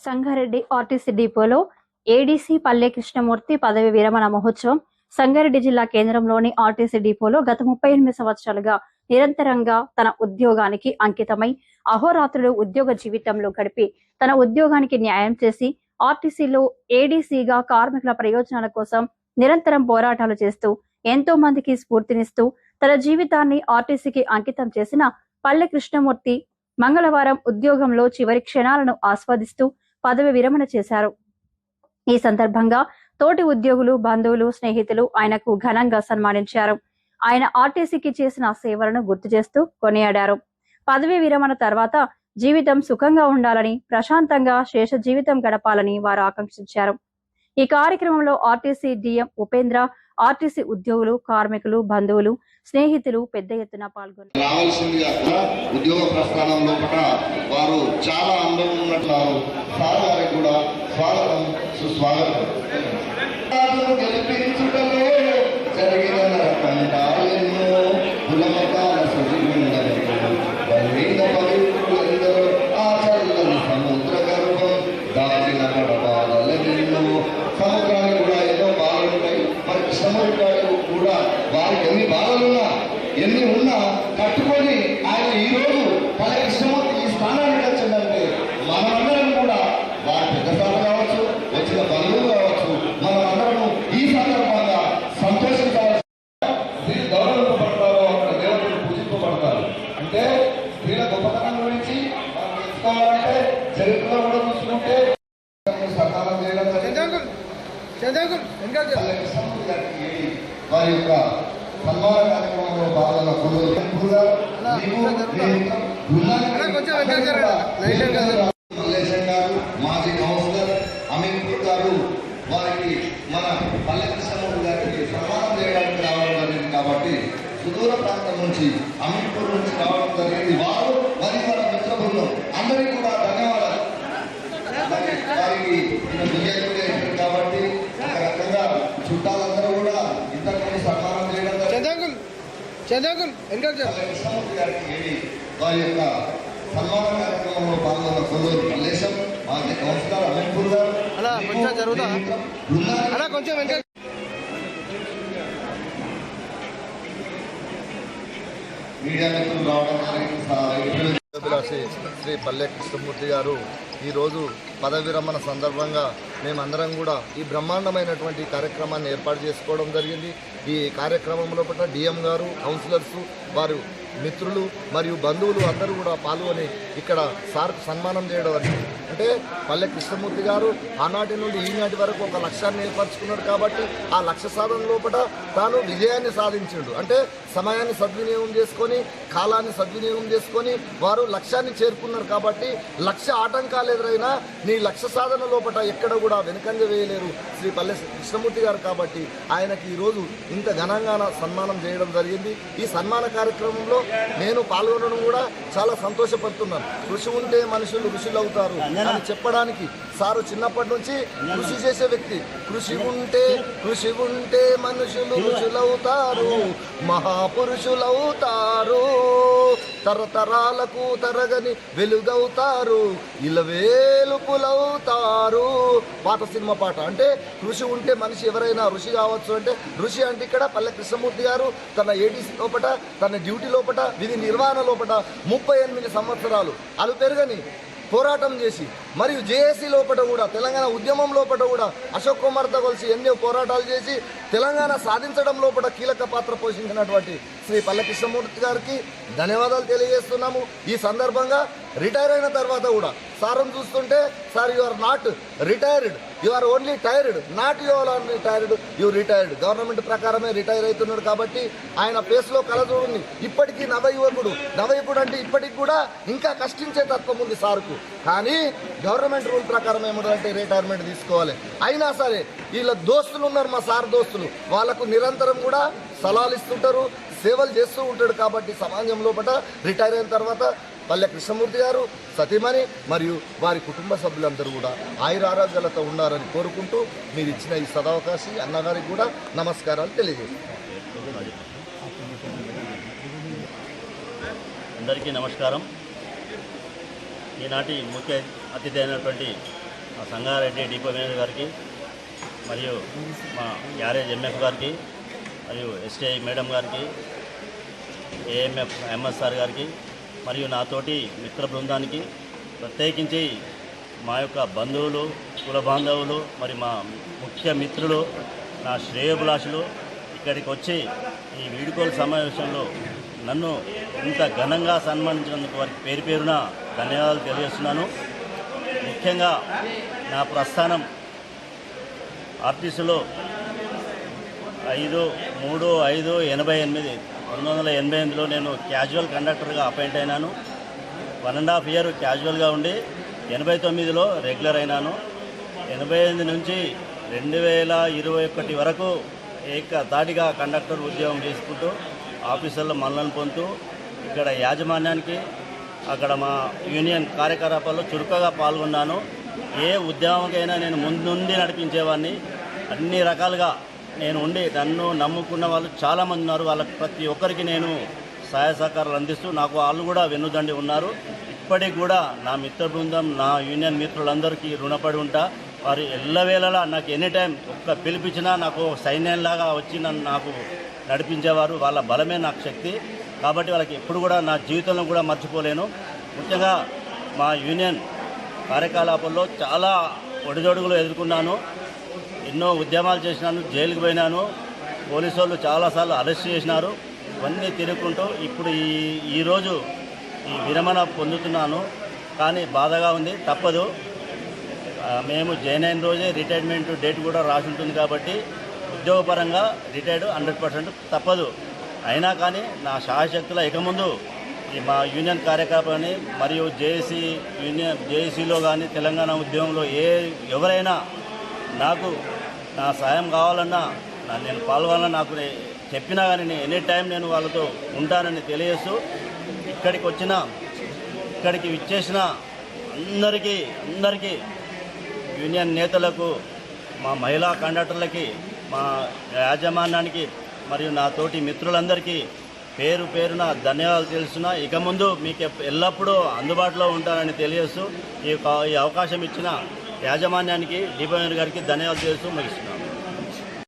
Sangareddy RTC డిపోలో ADC పల్లె కృష్ణమూర్తి పదవి విరమణ మహోత్సవం సంగారెడ్డి జిల్లా కేంద్రంలోని ఆర్టీసీ డిపోలో గత 38 సంవత్సరాలుగా నిరంతరంగా తన ఉద్యోగానికి అంకితమై అహోరాత్రులు ఉద్యోగ జీవితంలో గడిపి తన ఉద్యోగానికి న్యాయం చేసి ఆర్టీసీలో ఏడీసీగా కార్మికుల ప్రయోజనాల కోసం నిరంతరం పోరాటాలు చేస్తూ ఎంతో మందికి స్ఫూర్తినిస్తూ తన జీవితాన్ని ఆర్టీసీకి అంకితం చేసిన పల్లె కృష్ణమూర్తి మంగళవారం ఉద్యోగంలో చివరి క్షణాలను ఆస్వాదిస్తూ పదవి విరమణ చేశారు. ఈ సందర్భంగా తోటి ఉద్యోగులు, బంధువులు, స్నేహితులు ఆయనకు ఘనంగా సన్మానించారు. ఆయన ఆర్టీసీకి చేసిన సేవలను గుర్తు చేస్తూ కొనియాడారు. పదవి విరమణ తర్వాత జీవితం సుఖంగా ఉండాలని, ప్రశాంతంగా శేష జీవితం గడపాలని వారు ఆకాంక్షించారు. ఈ కార్యక్రమంలో ఆర్టీసీ డిఎం ఉపేంద్ర, ఆర్టీసీ ఉద్యోగులు, కార్మికులు, బంధువులు, స్నేహితులు పెద్ద ఎత్తున పాల్గొన్నారు. ఉద్యోగ ప్రస్థానం లోపల వారు చాలా అనుభవం ఉన్నట్లు సార్ గారికి కూడా స్వాగతం, సుస్వాగతం. సముద్ర గర్భం దాచిన పడబాలెన్నో, సముద్రానికి కూడా ఎన్నో బాధలు ఉంటాయి. మరి కృష్ణమూర్తి కూడా వారికి ఎన్ని బాధలున్నా ఎన్ని ఉన్నా కట్టుకొని ఆయన ఈ రోజు పల్లె కృష్ణమూర్తి ఈ స్థానానికి వచ్చిందంటే మనమందరం కూడా వారి పెద్దసార్లు కావచ్చు, వచ్చిన బంధువులు కావచ్చు, మనమందరం ఈ సందర్భంగా సంతోషించాలి. స్త్రీ గౌరవింపబడతారో అక్కడ దేవతలు పూజింపబడతారు. అంటే స్త్రీల గొప్పతనం గురించి మనం తెలుసుకోవాలంటే చరిత్రలో కూడా చూసుకుంటే సన్మానం చేయడం వారి యొక్క సన్మాన కార్యక్రమంలో పాల్గొన్న మల్లేశం గారు, మాజీ కౌన్సిలర్ అమీన్పూర్ గారు, వారికి మన పల్లె కృష్ణమూర్తి గారికి సన్మానం చేయడానికి రావడం జరిగింది. కాబట్టి సుదూర ప్రాంతం నుంచి అమీన్పూర్ నుంచి రావడం జరిగింది. వారు మరి మన మిత్ర బృందం అందరికీ కూడా ధన్యవాదాలు. వారికి కాబట్టి ఒక రకంగా చుట్టాలందరూ కూడా ఇంతకుముందు సన్మానం చేయడం కృష్ణమూర్తి గారికి వారి యొక్క సన్మాన కార్యక్రమంలో పాల్గొన్న కొల్లూరు మల్లేశం, మాజీ కౌన్సిలర్ అమీన్పూర్ గారు, మీడియా మిత్రులు రావడం జరిగింది. శ్రీ పల్లె కృష్ణమూర్తి గారు ఈరోజు పదవి విరమణ సందర్భంగా మేమందరం కూడా ఈ బ్రహ్మాండమైనటువంటి కార్యక్రమాన్ని ఏర్పాటు చేసుకోవడం జరిగింది. ఈ కార్యక్రమంలో పట్ల డిఎం గారు, కౌన్సిలర్సు, వారు మిత్రులు మరియు బంధువులు అందరూ కూడా పాల్గొని ఇక్కడ సార్ సన్మానం చేయడం జరిగింది. అంటే పల్లె కృష్ణమూర్తి గారు ఆనాటి నుండి ఈనాటి వరకు ఒక లక్ష్యాన్ని ఏర్పరచుకున్నాడు. కాబట్టి ఆ లక్ష్య సాధన లోపల తాను విజయాన్ని సాధించాడు. అంటే సమయాన్ని సద్వినియోగం చేసుకొని, కాలాన్ని సద్వినియోగం చేసుకొని వారు లక్ష్యాన్ని చేరుకున్నారు. కాబట్టి లక్ష్య ఆటంకాలు ఎదురైనా నీ లక్ష్య సాధన లోపల ఎక్కడ కూడా వెనుకంజ వేయలేరు శ్రీ పల్లె కృష్ణమూర్తి గారు. కాబట్టి ఆయనకి ఈరోజు ఇంత ఘనంగా సన్మానం చేయడం జరిగింది. ఈ సన్మాన కార్యక్రమంలో నేను పాల్గొనడం కూడా చాలా సంతోషపడుతున్నాను. కృషి ఉంటే మనుషులు ఋషులు అవుతారు అని చెప్పడానికి సారు చిన్నప్పటి నుంచి కృషి చేసే వ్యక్తి. కృషి ఉంటే మనుషులు ఋషులవుతారు, మహాపురుషులవుతారు, తరతరాలకు తరగని వెలుగవుతారు, ఇలవేలుపులవుతారు. పాత సినిమా పాట. అంటే కృషి ఉంటే మనిషి ఎవరైనా ఋషి కావచ్చు. అంటే ఋషి అంటే ఇక్కడ పల్లె కృష్ణమూర్తి గారు తన ఏడీసీ లోపల, తన డ్యూటీ లోపల, విధి నిర్వహణ లోపల 38 సంవత్సరాలు అలుపెరగని పోరాటం చేసి, మరియు జేఏసీ లోపల కూడా, తెలంగాణ ఉద్యమం లోపల కూడా అశోక్ కుమార్తో కలిసి ఎన్నో పోరాటాలు చేసి తెలంగాణ సాధించడం లోపల కీలక పాత్ర పోషించినటువంటి శ్రీ పల్లె కృష్ణమూర్తి గారికి ధన్యవాదాలు తెలియజేస్తున్నాము. ఈ సందర్భంగా రిటైర్ అయిన తర్వాత కూడా సార్ని చూస్తుంటే, sir you are not retired, you are only tired, not you are only tired, you retired. Government ప్రకారమే రిటైర్ అవుతున్నాడు. కాబట్టి ఆయన ఫేస్లో కలజోడుంది. ఇప్పటికీ నవయువకుడు అంటే ఇప్పటికి కూడా ఇంకా కష్టించే తత్వం ఉంది సార్కు. కానీ గవర్నమెంట్ రూల్ ప్రకారం ఏమిటంటే రిటైర్మెంట్ తీసుకోవాలి. అయినా సరే వీళ్ళ దోస్తులు ఉన్నారు, మా సార్ దోస్తులు, వాళ్ళకు నిరంతరం కూడా సలహాలు ఇస్తుంటారు, సేవలు చేస్తూ ఉంటాడు. కాబట్టి సమాజం లోపల రిటైర్ అయిన తర్వాత పల్లె కృష్ణమూర్తి గారు, సతీమణి మరియు వారి కుటుంబ సభ్యులందరూ కూడా ఆయురారోగ్యాలతో ఉండాలని కోరుకుంటూ మీరు ఇచ్చిన ఈ సదవకాశం అన్నగారికి కూడా నమస్కారాలు తెలియజేస్తున్నాను. అందరికీ నమస్కారం. ఈనాటి ముఖ్య అతిథి అయినటువంటి మా సంగారెడ్డి డిపో మేనేజర్ గారికి మరియు మా గ్యారేజ్ ఎంఎఫ్ గారికి మరియు ఎస్టీఐ మేడం గారికి ఏఎంఎఫ్ ఎంఎస్ఆర్ గారికి మరియు నాతోటి మిత్ర బృందానికి ప్రత్యేకించి మా యొక్క బంధువులు కుల బాంధవులు మరి మా ముఖ్య మిత్రులు నా శ్రేయోభిలాషులు ఇక్కడికి వచ్చి ఈ వీడుకోలు సమావేశంలో నన్ను ఇంత ఘనంగా సన్మానించినందుకు వారికి పేరు పేరున ధన్యవాదాలు తెలియజేస్తున్నాను. ముఖ్యంగా నా ప్రస్థానం ఆర్టీసీలో 1988లో నేను క్యాజువల్ కండక్టర్గా అపాయింట్ అయినాను. 1.5 ఇయర్ క్యాజువల్గా ఉండి 89లో రెగ్యులర్ అయినాను. 88 నుంచి 2021 వరకు ఏకతాటిగా కండక్టర్ ఉద్యోగం చేసుకుంటూ ఆఫీసర్ల మన్ననలు పొందుతూ ఇక్కడ యాజమాన్యానికి అక్కడ మా యూనియన్ కార్యకలాపాల్లో చురుకుగా పాల్గొన్నాను. ఏ ఉద్యమానికైనా నేను ముందుండి నడిపించేవాడిని. అన్ని రకాలుగా నేను ఉండి నన్ను నమ్ముకున్న వాళ్ళు చాలామంది ఉన్నారు. వాళ్ళకి ప్రతి ఒక్కరికి నేను సహాయ సహకారాలు అందిస్తూ నాకు వాళ్ళు కూడా వెన్నుదండి ఉన్నారు. ఇప్పటికి కూడా నా మిత్ర బృందం నా యూనియన్ మిత్రులందరికీ రుణపడి ఉంటా. వారు ఎల్లవేళలా నాకు ఎనీ టైం ఒక్క పిలిపించినా నాకు సైన్యంలాగా వచ్చి నాకు నడిపించేవారు. వాళ్ళ బలమే నాకు శక్తి. కాబట్టి వాళ్ళకి ఎప్పుడు కూడా నా జీవితంలో కూడా మర్చిపోలేను. ముఖ్యంగా మా యూనియన్ కార్యకలాపాల్లో చాలా ఒడిదొడుగులు ఎదుర్కొన్నాను. ఎన్నో ఉద్యమాలు చేసినాను, జైలుకు పోయినాను. పోలీసు వాళ్ళు చాలాసార్లు అరెస్ట్ చేసినారు. ఇవన్నీ తిరుగుకుంటూ ఇప్పుడు ఈరోజు ఈ విరమణ పొందుతున్నాను. కానీ బాధగా ఉంది, తప్పదు. మేము జాయిన్ అయిన రోజే రిటైర్మెంట్ డేట్ కూడా రాసి ఉంటుంది కాబట్టి ఉద్యోగపరంగా రిటైర్డ్ 100% తప్పదు. అయినా కానీ నా శాయశక్తుల ఇక ముందు ఈ మా యూనియన్ కార్యకలాపాన్ని మరియు జేఏసీలో కానీ తెలంగాణ ఉద్యమంలో ఎవరైనా నాకు నా సాయం కావాలన్నా నేను పాల్గొనాలన్నా నాకు చెప్పినా కానీ నేను ఎనీ టైం నేను వాళ్ళతో ఉంటానని తెలియజేస్తూ ఇక్కడికి విచ్చేసిన అందరికీ యూనియన్ నేతలకు, మా మహిళా కండక్టర్లకి, మా యాజమాన్యానికి మరియు నా తోటి మిత్రులందరికీ పేరు పేరున ధన్యవాదాలు తెలుస్తున్నా. ఇక ముందు మీకు ఎల్లప్పుడూ అందుబాటులో ఉంటానని తెలియజేస్తూ ఈ అవకాశం ఇచ్చిన యాజమాన్యానికి డిపో మేనేజర్ గారికి ధన్యవాదాలు తెలుస్తూ ముగిస్తున్నాను.